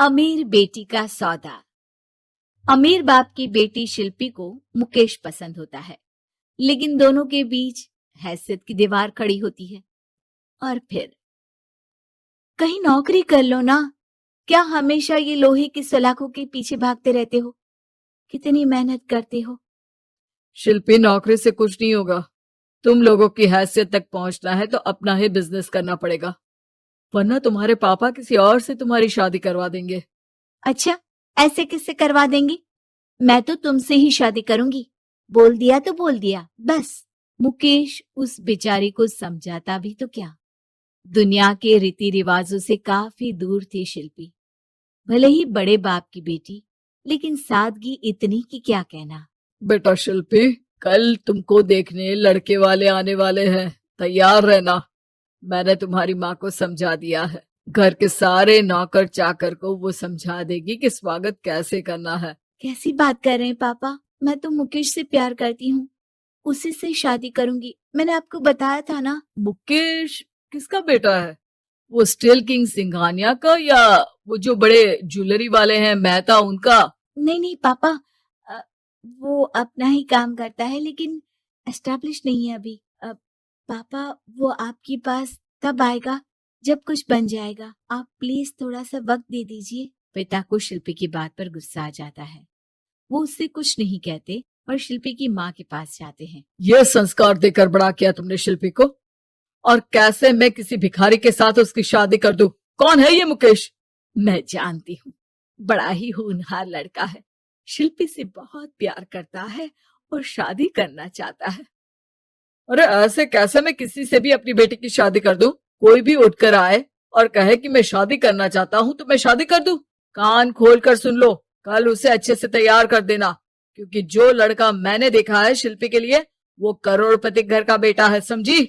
अमीर बेटी का सौदा। अमीर बाप की बेटी शिल्पी को मुकेश पसंद होता है, लेकिन दोनों के बीच हैसियत की दीवार खड़ी होती है। और फिर कहीं नौकरी कर लो ना, क्या हमेशा ये लोहे की सलाखों के पीछे भागते रहते हो? कितनी मेहनत करते हो। शिल्पी, नौकरी से कुछ नहीं होगा। तुम लोगों की हैसियत तक पहुंचना है तो अपना ही बिजनेस करना पड़ेगा, वरना तुम्हारे पापा किसी और से तुम्हारी शादी करवा देंगे। अच्छा, ऐसे किससे करवा देंगी? मैं तो तुमसे ही शादी करूंगी। बोल दिया तो बोल दिया, बस। मुकेश उस बेचारी को समझाता भी तो क्या। दुनिया के रीति रिवाजों से काफी दूर थी शिल्पी। भले ही बड़े बाप की बेटी, लेकिन सादगी इतनी कि क्या कहना। बेटा शिल्पी, कल तुमको देखने लड़के वाले आने वाले हैं, तैयार रहना। मैंने तुम्हारी माँ को समझा दिया है। घर के सारे नौकर चाकर को वो समझा देगी कि स्वागत कैसे करना है। कैसी बात कर रहे हैं पापा? मैं तो मुकेश से प्यार करती हूँ, उसी से शादी करूंगी। मैंने आपको बताया था ना। मुकेश किसका बेटा है? वो स्टील किंग सिंघानिया का, या वो जो बड़े ज्वेलरी वाले हैं मेहता, उनका? नहीं नहीं पापा, वो अपना ही काम करता है, लेकिन एस्टेब्लिश नहीं है अभी। पापा, वो आपके पास तब आएगा जब कुछ बन जाएगा। आप प्लीज थोड़ा सा वक्त दे दीजिए। पिता को शिल्पी की बात पर गुस्सा आ जाता है। वो उससे कुछ नहीं कहते और शिल्पी की माँ के पास जाते हैं। ये संस्कार देकर बड़ा किया तुमने शिल्पी को, और कैसे मैं किसी भिखारी के साथ उसकी शादी कर दूं? कौन है ये मुकेश? मैं जानती हूँ, बड़ा ही होनहार लड़का है। शिल्पी से बहुत प्यार करता है और शादी करना चाहता है। अरे ऐसे कैसे मैं किसी से भी अपनी बेटी की शादी कर दूं? कोई भी उठकर आए और कहे कि मैं शादी करना चाहता हूं तो मैं शादी कर दूं? कान खोल कर सुन लो, कल उसे अच्छे से तैयार कर देना, क्योंकि जो लड़का मैंने देखा है शिल्पी के लिए, वो करोड़पति घर का बेटा है, समझी?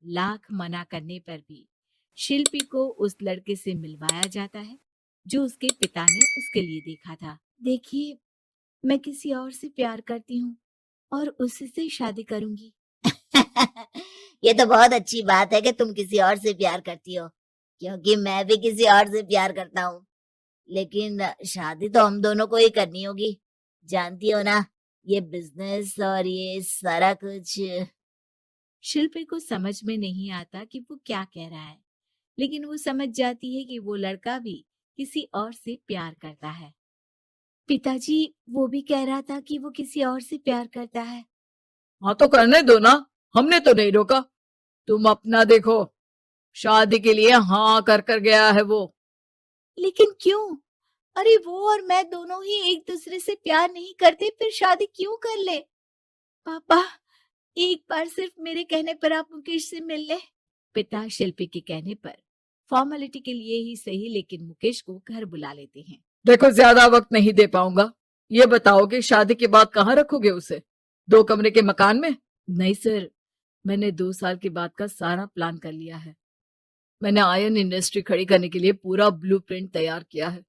लाख मना करने पर भी शिल्पी को उस लड़के से मिलवाया जाता है जो उसके पिता ने उसके लिए देखा था। देखिए, मैं किसी और से प्यार करती हूँ और उसी से शादी करूंगी। ये तो बहुत अच्छी बात है कि तुम किसी और से प्यार करती हो, क्योंकि मैं भी किसी और से प्यार करता हूँ। लेकिन शादी तो हम दोनों को ही करनी होगी, जानती हो ना, ये बिजनेस और ये सारा कुछ। शिल्पी को समझ में नहीं आता कि वो क्या कह रहा है, लेकिन वो समझ जाती है कि वो लड़का भी किसी और से प्यार करता है। पिताजी, वो भी कह रहा था कि वो किसी और से प्यार करता है। हाँ तो करने दो ना, हमने तो नहीं रोका। तुम अपना देखो, शादी के लिए हाँ कर गया है वो। लेकिन क्यों? अरे वो और मैं दोनों ही एक दूसरे से प्यार नहीं करते, फिर शादी क्यों कर ले? पापा, एक बार सिर्फ मेरे कहने पर आप मुकेश से मिल ले। पिता शिल्पी के कहने पर फॉर्मेलिटी के लिए ही सही, लेकिन मुकेश को घर बुला लेते हैं। देखो, ज्यादा वक्त नहीं दे पाऊंगा। ये बताओ कि शादी के बाद कहाँ रखोगे उसे? 2 कमरे के मकान में? नहीं सर, मैंने 2 साल के बाद का सारा प्लान कर लिया है। मैंने आयरन इंडस्ट्री खड़ी करने के लिए पूरा ब्लूप्रिंट तैयार किया है।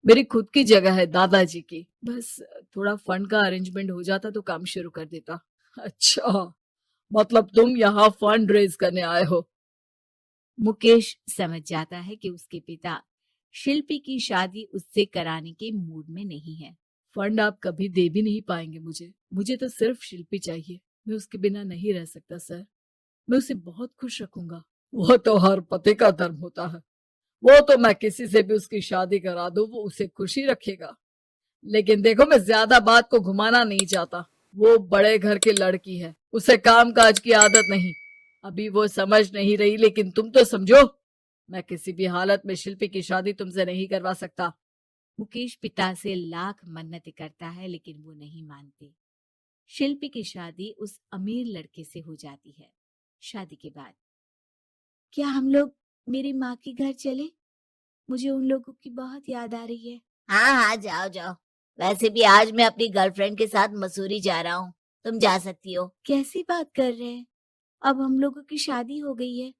मेरी खुद की जगह है दादाजी की, बस थोड़ा फंड का अरेंजमेंट हो जाता तो काम शुरू कर देता। अच्छा, मतलब तुम यहाँ फंड रेज करने आए हो? मुकेश समझ जाता है कि उसके पिता शिल्पी की शादी उससे कराने के मूड में नहीं है। फंड आप कभी दे भी नहीं पाएंगे मुझे तो सिर्फ शिल्पी चाहिए। मैं उसके बिना नहीं रह सकता सर। मैं उसे बहुत खुश रखूंगा। वो तो हर पति का धर्म होता है। वो तो मैं किसी से भी उसकी शादी करा दूं, वो उसे खुशी रखेगा। लेकिन देखो, मैं ज्यादा बात को घुमाना नहीं चाहता। वो बड़े घर की लड़की है, उसे काम काज की आदत नहीं। अभी वो समझ नहीं रही, लेकिन तुम तो समझो। मैं किसी भी हालत में शिल्पी की शादी तुमसे नहीं करवा सकता। मुकेश पिता से लाख मन्नतें करता है, लेकिन वो नहीं मानते। शिल्पी की शादी उस अमीर लड़के से हो जाती है। शादी के बाद क्या हम लोग मेरी माँ के घर चले? मुझे उन लोगों की बहुत याद आ रही है। हाँ हाँ, जाओ जाओ। वैसे भी आज मैं अपनी गर्लफ्रेंड के साथ मसूरी जा रहा हूँ, तुम जा सकती हो। कैसी बात कर रहे हैं? अब हम लोगों की शादी हो गई है,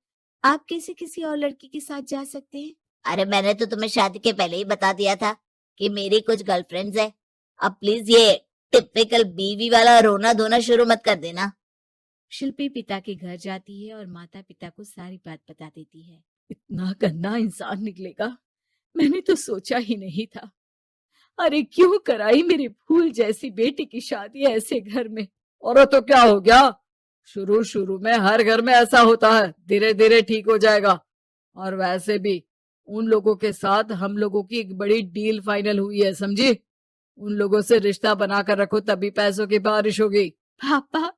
आप कैसे किसी और लड़की के साथ जा सकते हैं? अरे मैंने तो तुम्हें शादी के पहले ही बता दिया था कि मेरी कुछ गर्लफ्रेंड्स है। अब प्लीज ये टिपिकल बीवी वाला रोना धोना शुरू मत कर देना। शिल्पी पिता के घर जाती है और माता पिता को सारी बात बता देती है। इतना गंदा इंसान निकलेगा, मैंने तो सोचा ही नहीं था। अरे क्यों कराई मेरी फूल जैसी बेटी की शादी ऐसे घर में। और तो क्या हो गया, शुरू शुरू में हर घर में ऐसा होता है, धीरे धीरे ठीक हो जाएगा। और वैसे भी उन लोगों के साथ हम लोगों की एक बड़ी डील फाइनल हुई है, समझी। उन लोगों से रिश्ता बनाकर रखो, तभी पैसों की बारिश होगी। पापा,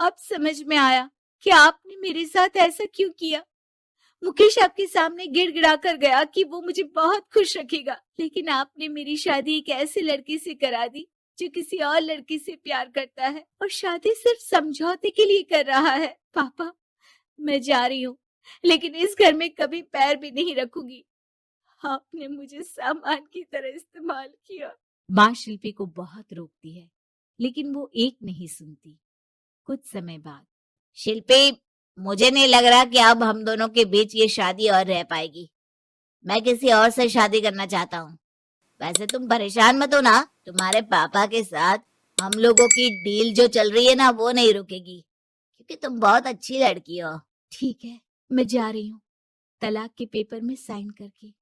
अब समझ में आया कि आपने मेरे साथ ऐसा क्यों किया। मुकेश आपके सामने गिड़गिड़ा कर गया कि वो मुझे बहुत खुश रखेगा, लेकिन आपने मेरी शादी एक ऐसे लड़के से करा दी जो किसी और लड़की से प्यार करता है और शादी सिर्फ समझौते के लिए कर रहा है। पापा, मैं जा रही हूँ, लेकिन इस घर में कभी पैर भी नहीं रखूंगी। आपने मुझे सामान की तरह इस्तेमाल किया। माँ शिल्पी को बहुत रोकती है, लेकिन वो एक नहीं सुनती। कुछ समय बाद, शिल्पी, मुझे नहीं लग रहा कि अब हम दोनों के बीच ये शादी और रह पाएगी। मैं किसी और से शादी करना चाहता हूँ। वैसे तुम परेशान मत हो ना, तुम्हारे पापा के साथ हम लोगों की डील जो चल रही है ना, वो नहीं रुकेगी, क्योंकि तुम बहुत अच्छी लड़की हो। ठीक है, मैं जा रही हूँ, तलाक के पेपर में साइन करके।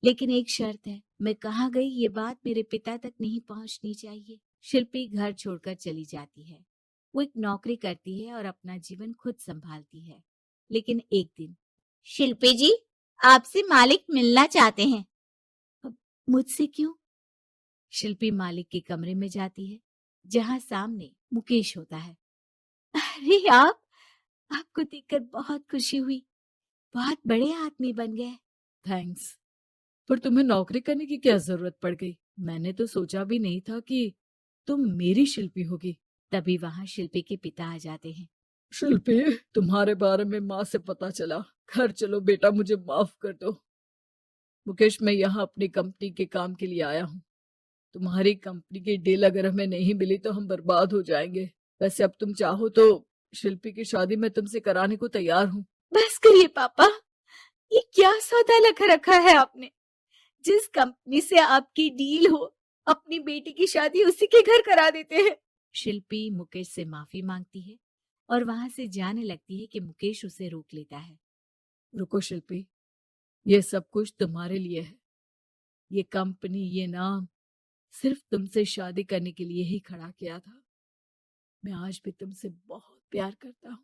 लेकिन एक शर्त है, मैं कहाँ गई ये बात मेरे पिता तक नहीं पहुंचनी चाहिए। शिल्पी घर छोड़कर चली जाती है। वो एक नौकरी करती है और अपना जीवन खुद संभालती है। लेकिन एक दिन, शिल्पी जी, आपसे मालिक मिलना चाहते हैं। अब मुझसे क्यों? शिल्पी मालिक के कमरे में जाती है, जहां सामने मुकेश होता है। अरे आपको देखकर बहुत खुशी हुई, बहुत बड़े आदमी बन गए। थैंक्स, पर तुम्हें नौकरी करने की क्या जरूरत पड़ गई। मैंने तो सोचा भी नहीं था कि तुम मेरी शिल्पी होगी। तभी वहां शिल्पी के पिता आ जाते हैं। शिल्पी, तुम्हारे बारे में माँ से पता चला। घर चलो बेटा, मुझे माफ कर दो। मुकेश, मैं यहाँ अपनी कंपनी के काम के लिए आया हूँ। तुम्हारी कंपनी की डील अगर हमें नहीं मिली तो हम बर्बाद हो जाएंगे। वैसे अब तुम चाहो तो शिल्पी की शादी मैं तुमसे कराने को तैयार हूँ। बस करिए पापा, ये क्या सौदा लगा रखा है आपने। जिस कंपनी से आपकी डील हो, अपनी बेटी की शादी उसी के घर करा देते हैं। शिल्पी मुकेश से माफी मांगती है और वहां से जाने लगती है कि मुकेश उसे रोक लेता है। रुको शिल्पी, ये सब कुछ तुम्हारे लिए है। ये कंपनी, ये नाम सिर्फ तुमसे शादी करने के लिए ही खड़ा किया था। मैं आज भी तुमसे बहुत प्यार करता हूँ।